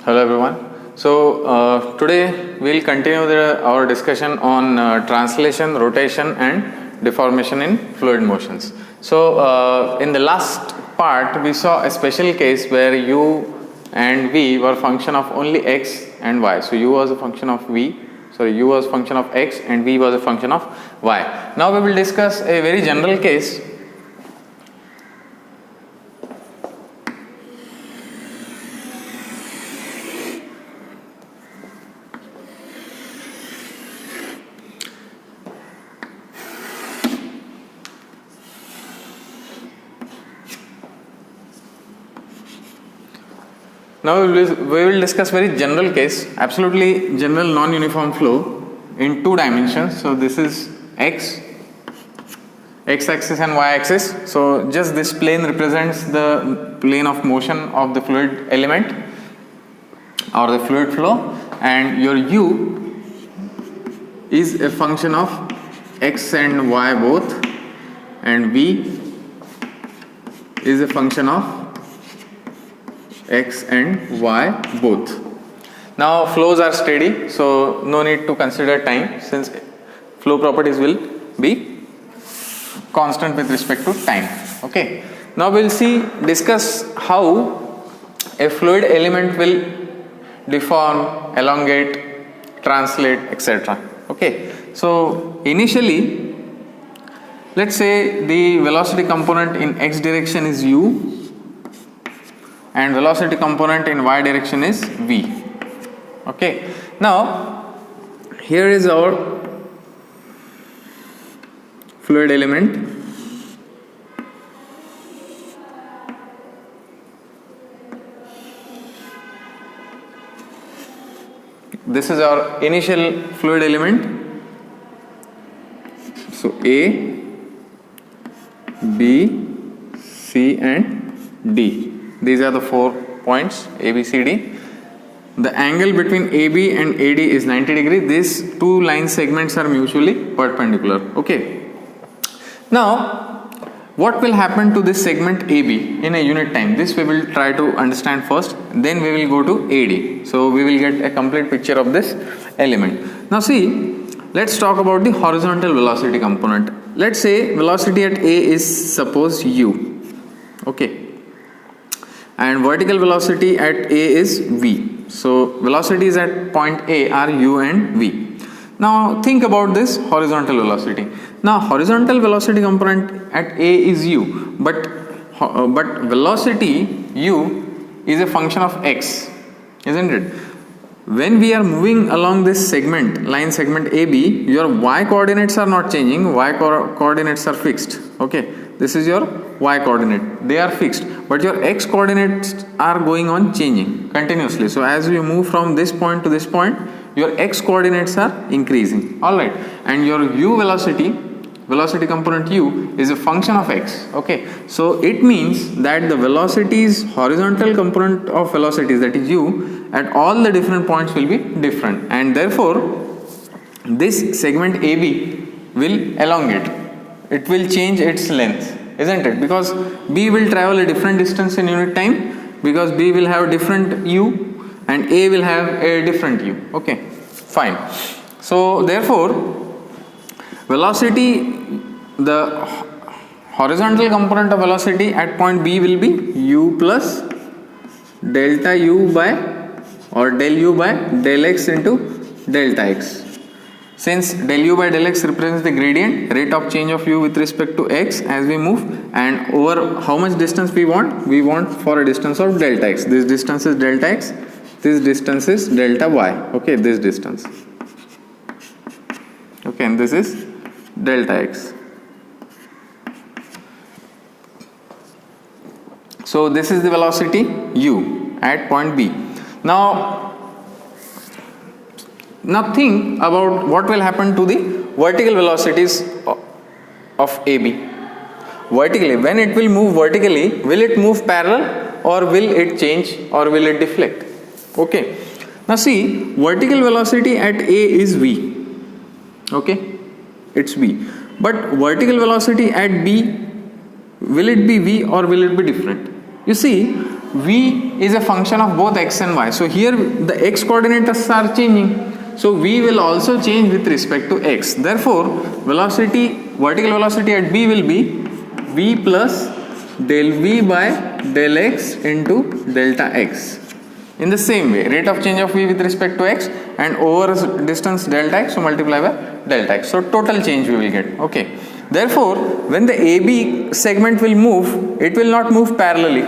Hello everyone. Today we'll continue our discussion on translation, rotation and deformation in fluid motions. In the last part we saw a special case where u and v were function of only x and y. So u was a function of u was a function of x and v was a function of y. Now we will discuss a very general case. Now we will discuss very general case, absolutely general non-uniform flow in two dimensions. So this is x axis and y axis. So just this plane represents the plane of motion of the fluid element or the fluid flow, and your u is a function of x and y both, and v is a function of x and y both. Now flows are steady, so no need to consider time since flow properties will be constant with respect to time. Okay. Now we'll discuss how a fluid element will deform, elongate, translate, etc. Okay. So initially, let's say the velocity component in x direction is u and velocity component in y direction is v. Okay. Now here is our fluid element. This is our initial fluid element. So A, B, C and D. These are the 4 points A, B, C, D. The angle between AB and AD is 90 degrees. These two line segments are mutually perpendicular. Okay. Now, what will happen to this segment AB in a unit time? This we will try to understand first. Then we will go to AD. So we will get a complete picture of this element. Now see, let's talk about the horizontal velocity component. Let's say velocity at A is suppose u. Okay. And vertical velocity at A is v. So velocities at point A are u and v. Now think about this horizontal velocity. Now horizontal velocity component at A is u, but velocity u is a function of x, isn't it? When we are moving along this segment, line segment AB, your y coordinates are not changing, y coordinates are fixed. Okay, this is your y coordinate, they are fixed, but your x coordinates are going on changing continuously. So as we move from this point to this point, your x coordinates are increasing. Alright, and your u velocity component u is a function of x. Okay, so it means that the velocities, horizontal component of velocities, that is u, at all the different points will be different, and therefore this segment AB will elongate. It will change its length, isn't it? Because B will travel a different distance in unit time, because B will have different u and A will have a different u. Okay, fine. So therefore velocity, the horizontal component of velocity at point B will be u plus delta u by, or del u by del x into delta x. Since del u by del x represents the gradient, rate of change of u with respect to x as we move, and over how much distance we want? We want for a distance of delta x. This distance is delta x, this distance is delta y. Okay, this distance. Okay, and this is delta x. So this is the velocity u at point B. Now think about what will happen to the vertical velocities of AB. Vertically, when it will move vertically, will it move parallel or will it change or will it deflect? Okay. Now see, vertical velocity at A is v. Okay, it's v. But vertical velocity at B, will it be v or will it be different? You see, v is a function of both x and y. So here the x coordinates are changing. So v will also change with respect to x. Therefore, vertical velocity at b will be v plus del v by del x into delta x. In the same way, rate of change of v with respect to x and over distance delta x, so multiply by delta x. So total change we will get. Okay. Therefore, when the AB segment will move, it will not move parallelly.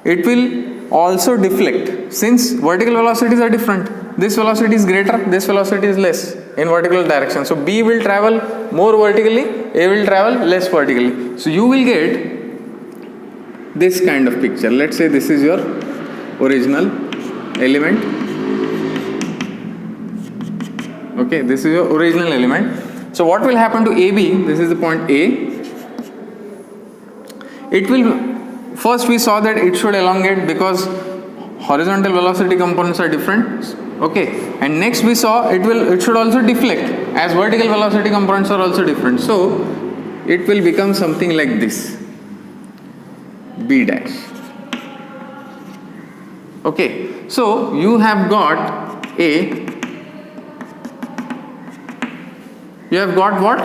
It will also deflect, since vertical velocities are different. This velocity is greater, this velocity is less in vertical direction. So B will travel more vertically, A will travel less vertically. So you will get this kind of picture. Let's say this is your original element. Okay, this is your original element. So what will happen to AB? This is the point A. It will, first we saw that it should elongate because horizontal velocity components are different. Okay, and next we saw it should also deflect as vertical velocity components are also different. So it will become something like this, B dash. Okay, so you have got A. You have got what?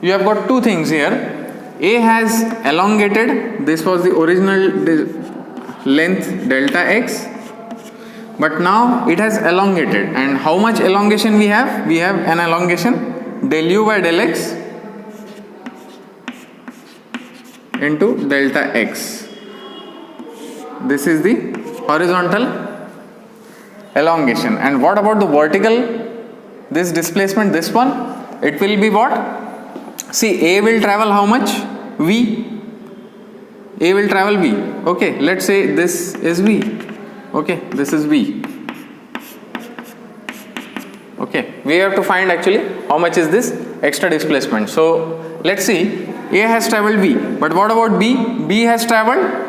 You have got two things here. A has elongated, this was the original length delta x, but now it has elongated. And how much elongation we have? We have an elongation del u by del x into delta x. This is the horizontal elongation. And what about the vertical, this displacement, this one? It will be what? See, A will travel how much? V. A will travel V. Okay, let's say this is V. Okay, this is V. Okay, we have to find actually how much is this extra displacement. So let's see, A has traveled V, but what about B? B has traveled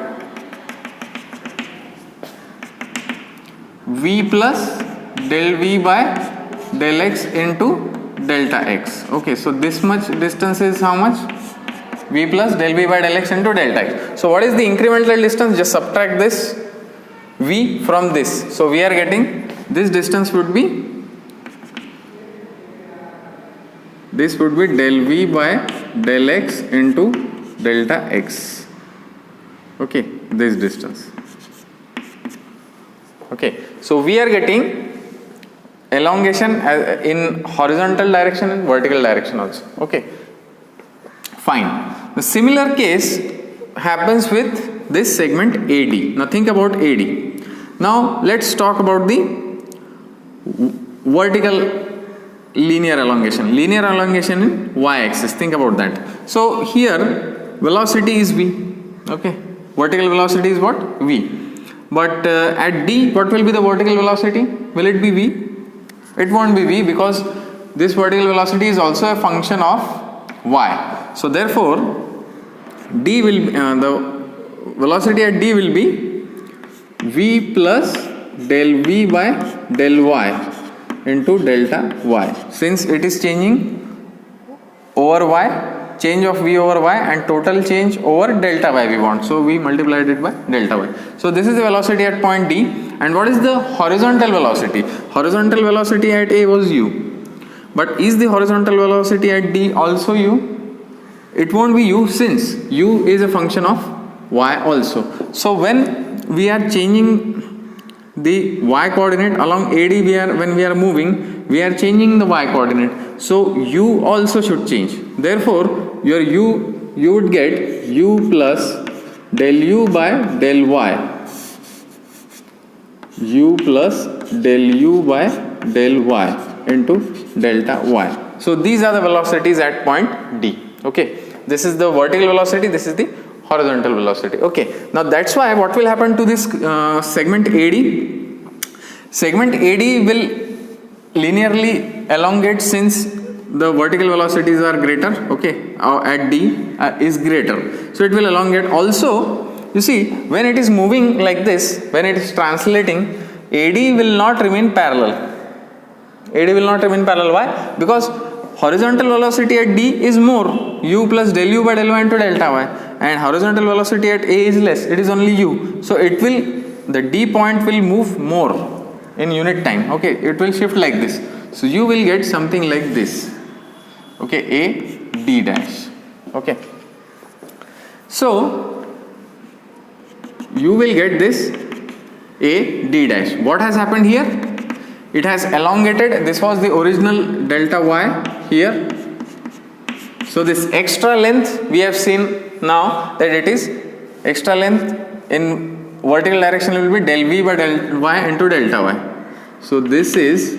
V plus del V by del x into delta x. Okay, so this much distance is how much? V plus del V by del x into delta x. So what is the incremental distance? Just subtract this V from this. So we are getting this distance would be, this would be del V by del x into delta x. Okay, this distance. Okay, so we are getting elongation in horizontal direction and vertical direction also. Okay, fine. The similar case happens with this segment AD. Now think about AD. Now let's talk about the vertical linear elongation. Linear elongation in y-axis. Think about that. So here velocity is v. Okay, vertical velocity is what? V. But at D, what will be the vertical velocity? Will it be v? It won't be v, because this vertical velocity is also a function of y. So therefore D will the velocity at D will be v plus del v by del y into delta y. Since it is changing over y, change of v over y and total change over delta y we want. So we multiplied it by delta y. So this is the velocity at point D. And what is the horizontal velocity? Horizontal velocity at A was u. But is the horizontal velocity at D also u? It won't be u, since u is a function of y also. So when we are changing the y coordinate along AD, when we are moving, we are changing the y coordinate. So u also should change. Therefore your you would get u plus del u by del y, u plus del u by del y into delta y. So these are the velocities at point D. Okay, this is the vertical velocity, this is the horizontal velocity. Okay, now that's why what will happen to this segment AD? Segment AD will linearly elongate since the vertical velocities are greater. Okay, at D is greater, so it will elongate. Also, you see, when it is moving like this, when it is translating, AD will not remain parallel. AD will not remain parallel. Why? Because horizontal velocity at D is more, u plus del u by del y into delta y, and horizontal velocity at A is less, it is only u. So it will, the D point will move more in unit time. Okay, it will shift like this. So you will get something like this. Okay, A D dash. Okay, so you will get this A D dash. What has happened here? It has elongated. This was the original delta y here. So this extra length we have seen now that it is extra length in vertical direction will be del v by del y into delta y. So this is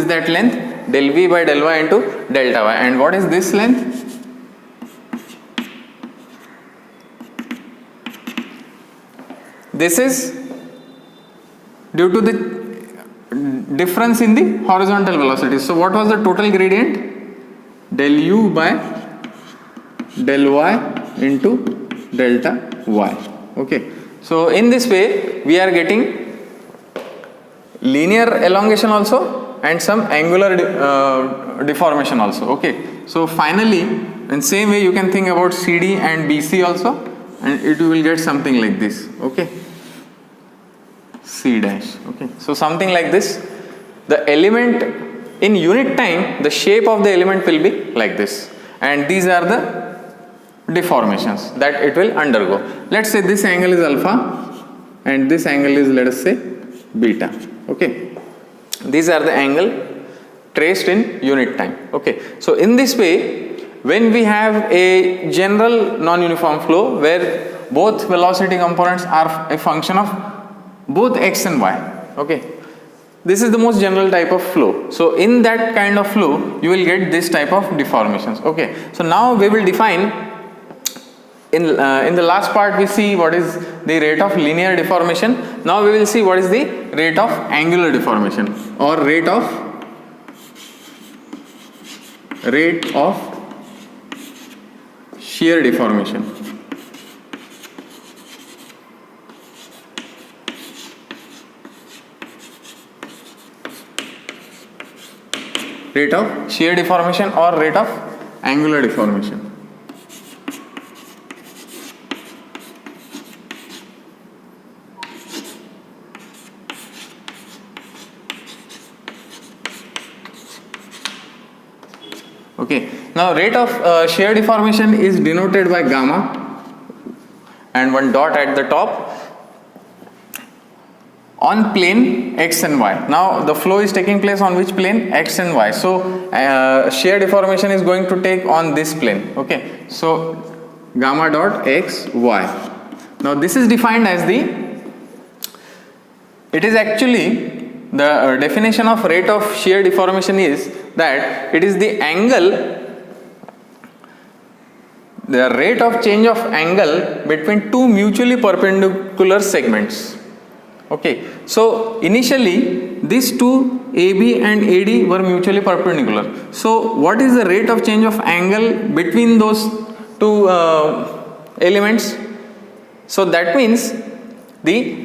that length del v by del y into delta y. And what is this length? This is due to the difference in the horizontal velocity. So what was the total gradient? Del u by del y into delta y. Okay. So in this way we are getting linear elongation also and some angular deformation also. Okay. So finally, in same way you can think about CD and BC also, and it will get something like this. Okay. C dash. Okay. So something like this. The element in unit time, the shape of the element will be like this, and these are the deformations that it will undergo. Let's say this angle is alpha and this angle is, let us say, beta. Okay, these are the angle traced in unit time. Okay, so in this way, when we have a general non-uniform flow where both velocity components are a function of both x and y. Okay, this is the most general type of flow. So in that kind of flow you will get this type of deformations. Okay, so now we will define in the last part we see what is the rate of linear deformation. Now we will see what is the rate of angular deformation or rate of shear deformation. Rate of shear deformation or rate of angular deformation. Okay, now rate of shear deformation is denoted by gamma and one dot at the top on plane x and y. Now the flow is taking place on which plane? X and y. So shear deformation is going to take on this plane. Okay, so gamma dot x y. Now this is defined as it is actually the definition of rate of shear deformation is that it is the angle, the rate of change of angle between two mutually perpendicular segments. Okay, so initially these two AB and AD were mutually perpendicular. So what is the rate of change of angle between those two elements? So that means the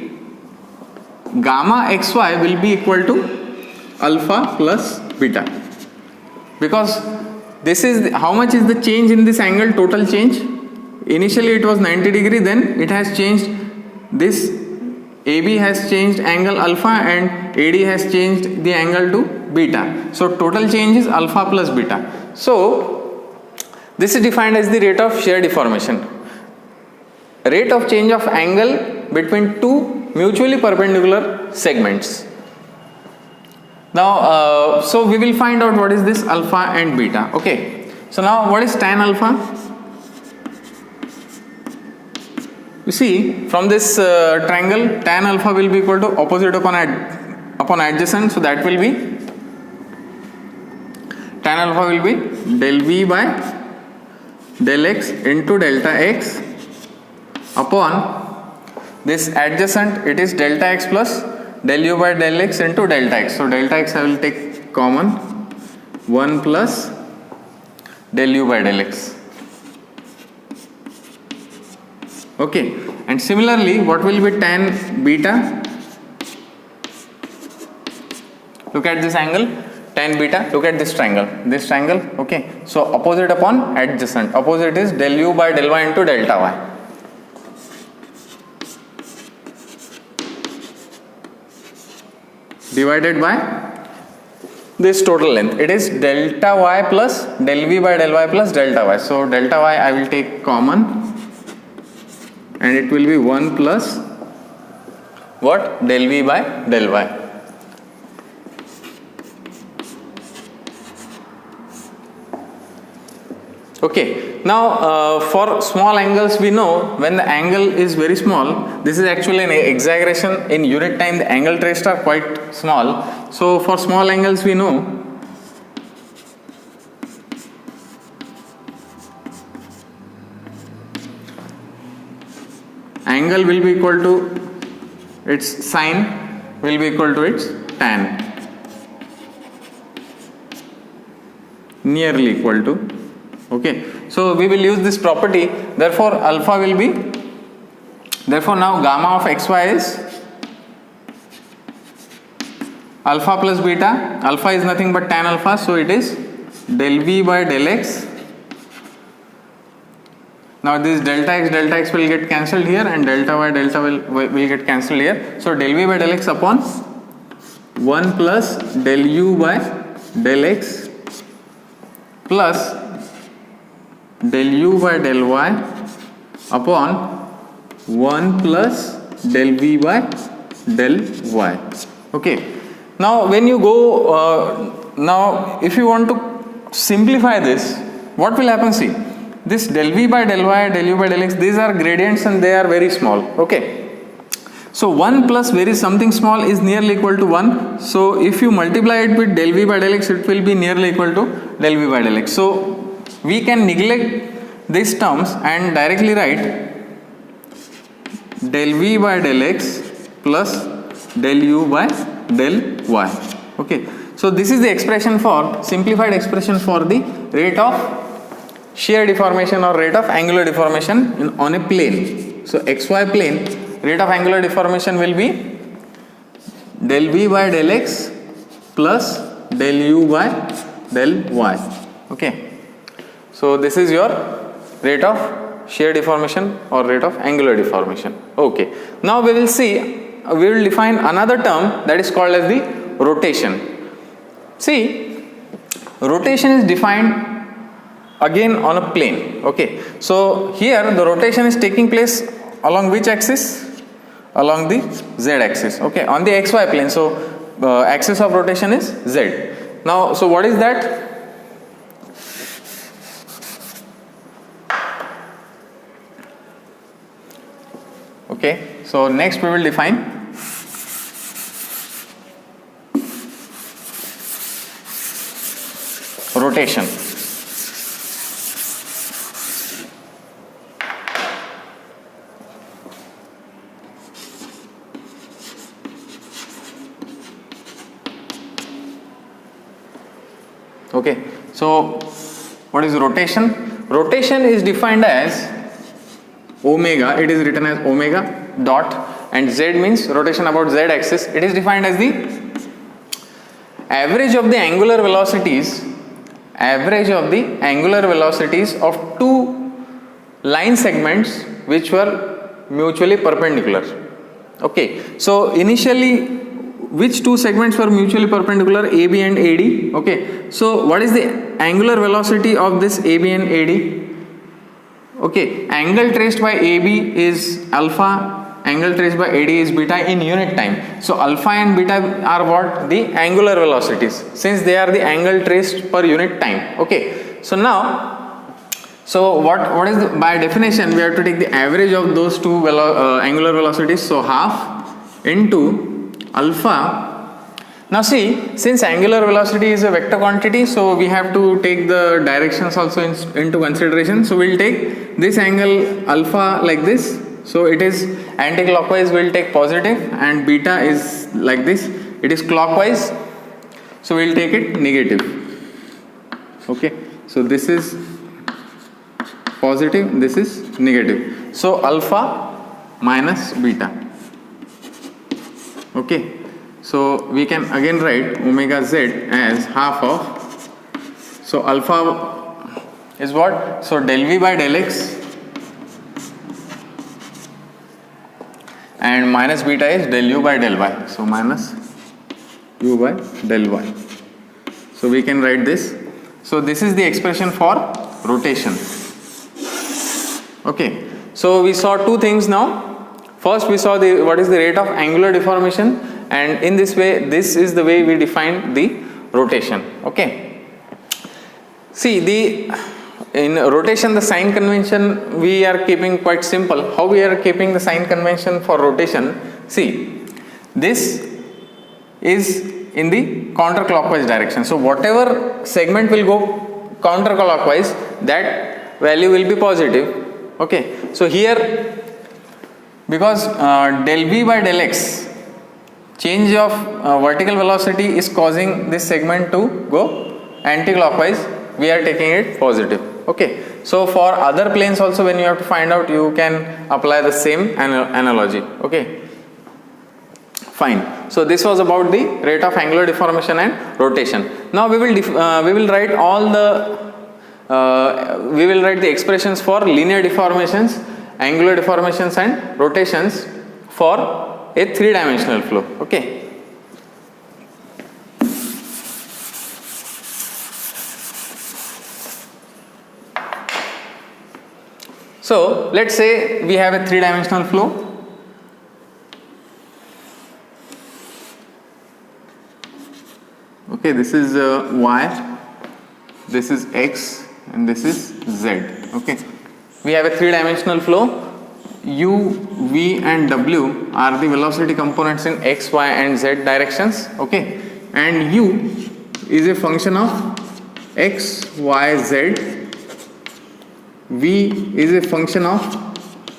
gamma xy will be equal to alpha plus beta, because this is how much is the change in this angle, total change. Initially it was 90 degree, then it has changed, this AB has changed angle alpha and AD has changed the angle to beta. So total change is alpha plus beta. So this is defined as the rate of shear deformation, rate of change of angle between two mutually perpendicular segments. Now so we will find out what is this alpha and beta. Okay, so now what is tan alpha? You see, from this triangle, tan alpha will be equal to opposite upon adjacent, so that will be, tan alpha will be del v by del x into delta x upon this adjacent, it is delta x plus del u by del x into delta x. So delta x I will take common, 1 plus del u by del x. Okay, and similarly what will be tan beta? Look at this angle, tan beta, look at this triangle, okay. So opposite upon adjacent, opposite is del u by del y into delta y. Divided by this total length, it is delta y plus del v by del y plus delta y. So delta y I will take common and it will be 1 plus what? Del v by del y. Okay, now for small angles we know when the angle is very small, this is actually an exaggeration. In unit time the angle traced are quite small. So for small angles we know angle will be equal to its sine will be equal to its tan, nearly equal to. Okay, so we will use this property, therefore alpha will be, therefore now gamma of xy is alpha plus beta. Alpha is nothing but tan alpha, so it is del v by del x. Now this delta x will get cancelled here and delta y delta will get cancelled here. So del v by del x upon 1 plus del u by del x plus del u by del y upon 1 plus del v by del y. Okay, now when you go now if you want to simplify this, what will happen? See, this del v by del y, del u by del x, these are gradients and they are very small. Okay, so 1 plus very something small is nearly equal to 1. So if you multiply it with del v by del x, it will be nearly equal to del v by del x. So we can neglect these terms and directly write del v by del x plus del u by del y. Okay, so this is the expression for simplified expression for the rate of shear deformation or rate of angular deformation on a plane. So xy plane, rate of angular deformation will be del v by del x plus del u by del y. Okay, so this is your rate of shear deformation or rate of angular deformation. Okay, now we will see, we will define another term that is called as the rotation. See, rotation is defined again on a plane. Okay, so here the rotation is taking place along which axis? Along the z axis. Okay, on the xy plane. So axis of rotation is z. Now, so what is that? Okay, so next we will define rotation. Okay, so what is rotation? Rotation is defined as omega, it is written as omega dot, and z means rotation about z axis. It is defined as the average of the angular velocities of two line segments which were mutually perpendicular. Okay, so initially which two segments were mutually perpendicular? AB and AD. Okay, so what is the angular velocity of this AB and AD? Okay, angle traced by AB is alpha, angle traced by AD is beta in unit time. So alpha and beta are what? The angular velocities, since they are the angle traced per unit time. Okay, so now, so what is the, by definition we have to take the average of those two angular velocities. So half into alpha. Now see, since angular velocity is a vector quantity, so we have to take the directions also into consideration. So we will take this angle alpha like this. So it is anti-clockwise, we will take positive, and beta is like this, it is clockwise, so we will take it negative. Okay, so this is positive, this is negative. So alpha minus beta. Okay, so we can again write omega z as half of, so alpha is what? So del v by del x and minus beta is del u by del y. So minus u by del y. So we can write this. So this is the expression for rotation. Okay. So we saw two things now. First we saw what is the rate of angular deformation, and in this way, this is the way we define the rotation. Okay. See, in rotation the sign convention we are keeping quite simple. How we are keeping the sign convention for rotation? See, this is in the counterclockwise direction. So whatever segment will go counterclockwise, that value will be positive. Okay. So here, because del v by del x, change of vertical velocity is causing this segment to go anti-clockwise, we are taking it positive. Okay. So for other planes also, when you have to find out, you can apply the same analogy. Okay. Fine. So this was about the rate of angular deformation and rotation. Now we will write all the we will write the expressions for linear deformations, angular deformations and rotations for a 3-dimensional flow. Okay. So let's say we have a 3-dimensional flow. Okay, this is y, this is x, and this is z. Okay, we have a 3-dimensional flow. U, v and w are the velocity components in x, y and z directions. Okay, and u is a function of x, y, z. V is a function of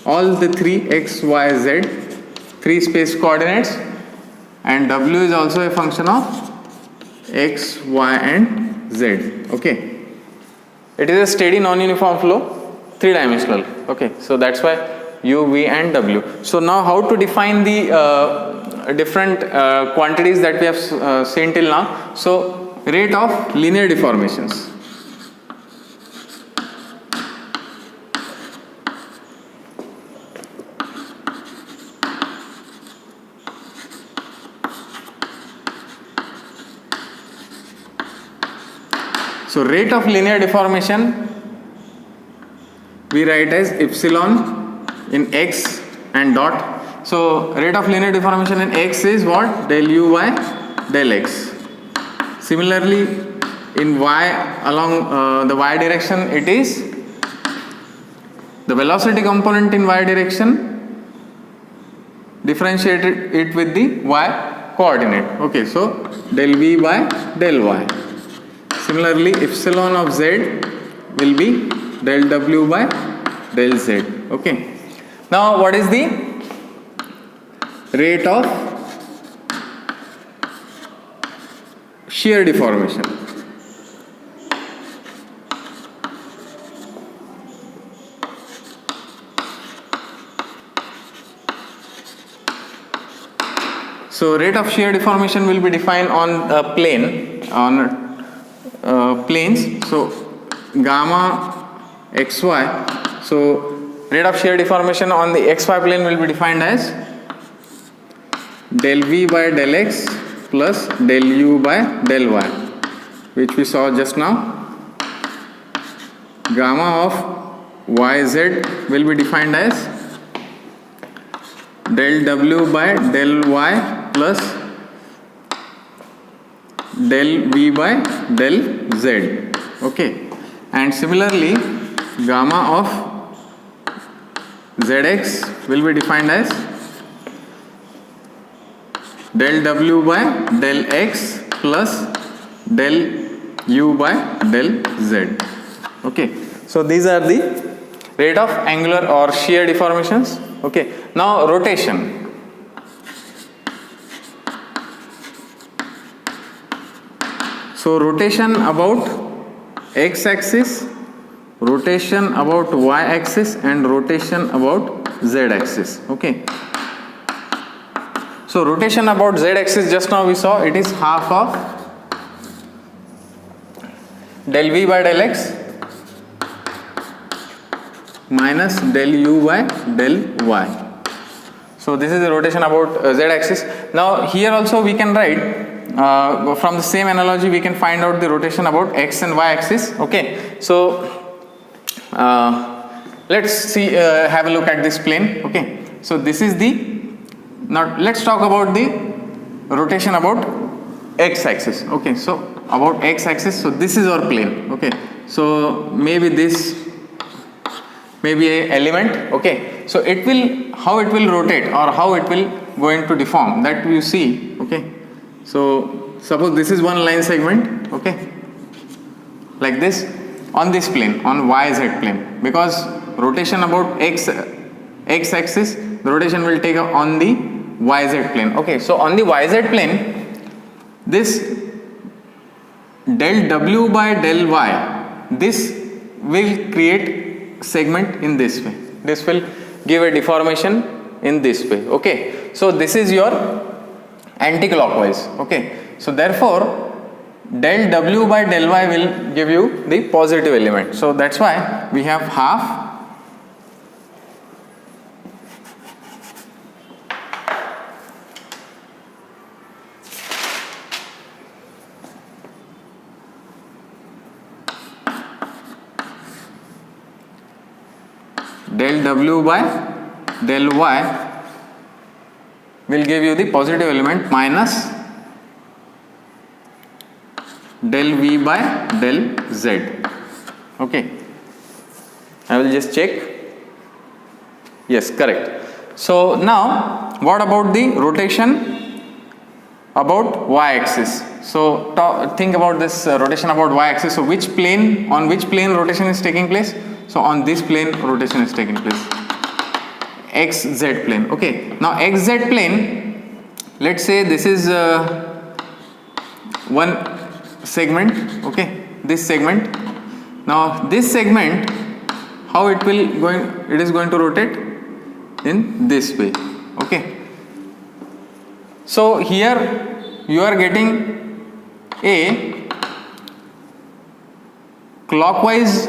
all the three x, y, z, 3 space coordinates, and w is also a function of x, y and z. Okay, it is a steady non-uniform flow, 3-dimensional. Okay, so that's why u, v and w. So now how to define the different quantities that we have seen till now. So rate of linear deformations. So rate of linear deformation we write as epsilon in x and dot. So rate of linear deformation in x is what? Del u by del x. Similarly in y, along the y direction, it is the velocity component in y direction, differentiated it with the y coordinate. Okay, so del v by del y. Similarly, epsilon of z will be del w by del z. Okay. Now, what is the rate of shear deformation? So, rate of shear deformation will be defined on a plane, on planes. So gamma xy, so rate of shear deformation on the xy plane will be defined as del v by del x plus del u by del y, which we saw just now. Gamma of yz will be defined as del w by del y plus del v by del z. Okay, and similarly gamma of zx will be defined as del w by del x plus del u by del z. Okay, so these are the rate of angular or shear deformations. Okay, now rotation. So rotation about x axis, rotation about y axis and rotation about z axis. Okay. So rotation about z axis, just now we saw it is half of del v by del x minus del u by del y. So this is the rotation about z axis. Now here also we can write from the same analogy we can find out the rotation about x and y axis. Okay. So let's see, have a look at this plane. Okay. So this is the, now let's talk about the rotation about x axis. Okay. So about x axis, so this is our plane. Okay. So maybe this maybe a element. Okay. So it will, how it will rotate or how it will going to deform, that you see. Okay. So suppose this is one line segment. Okay, like this on this plane, on yz plane, because rotation about x axis, the rotation will take on the yz plane. Okay, so on the yz plane, this del w by del y, this will create segment in this way. This will give a deformation in this way. Okay, so this is your anti-clockwise. Okay, so therefore del w by del y will give you the positive element. So that's why we have half del w by del y will give you the positive element minus del v by del z. Okay, I will just check. Yes, correct. So now what about the rotation about y axis? So think about this rotation about y axis. So which plane, on which plane rotation is taking place? So on this plane rotation is taking place, xz plane. Okay, now xz plane, let's say this is one segment. Okay, this segment. Now this segment, how it will going, it is going to rotate in this way. Okay, so here you are getting a clockwise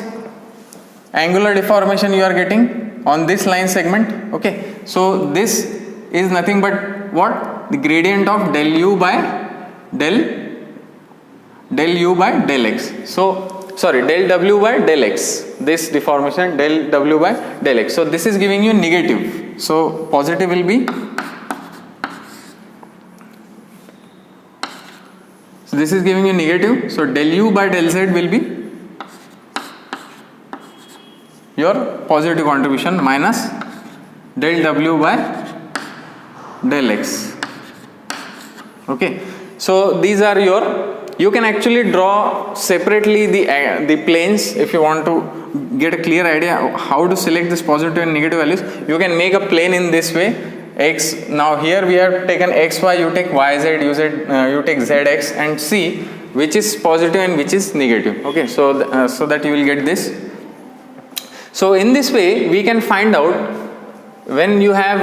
angular deformation you are getting on this line segment. Okay, so this is nothing but what, the gradient of del u by del x. So sorry, del w by del x, this deformation del w by del x. So this is giving you negative, so positive will be, so this is giving you negative, so del u by del z will be your positive contribution minus del w by del x. Okay, so these are your, you can actually draw separately the planes if you want to get a clear idea how to select this positive and negative values. You can make a plane in this way, x. Now here we have taken xy, you take yz, you take zx, and see which is positive and which is negative. Okay, so so that you will get this. So in this way we can find out when you have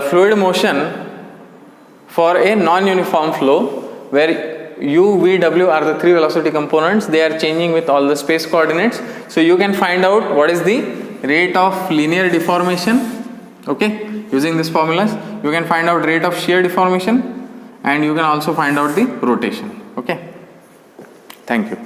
fluid motion for a non-uniform flow where u, v, w are the three velocity components, they are changing with all the space coordinates. So you can find out what is the rate of linear deformation. Okay, using this formulas you can find out rate of shear deformation, and you can also find out the rotation. Okay, thank you.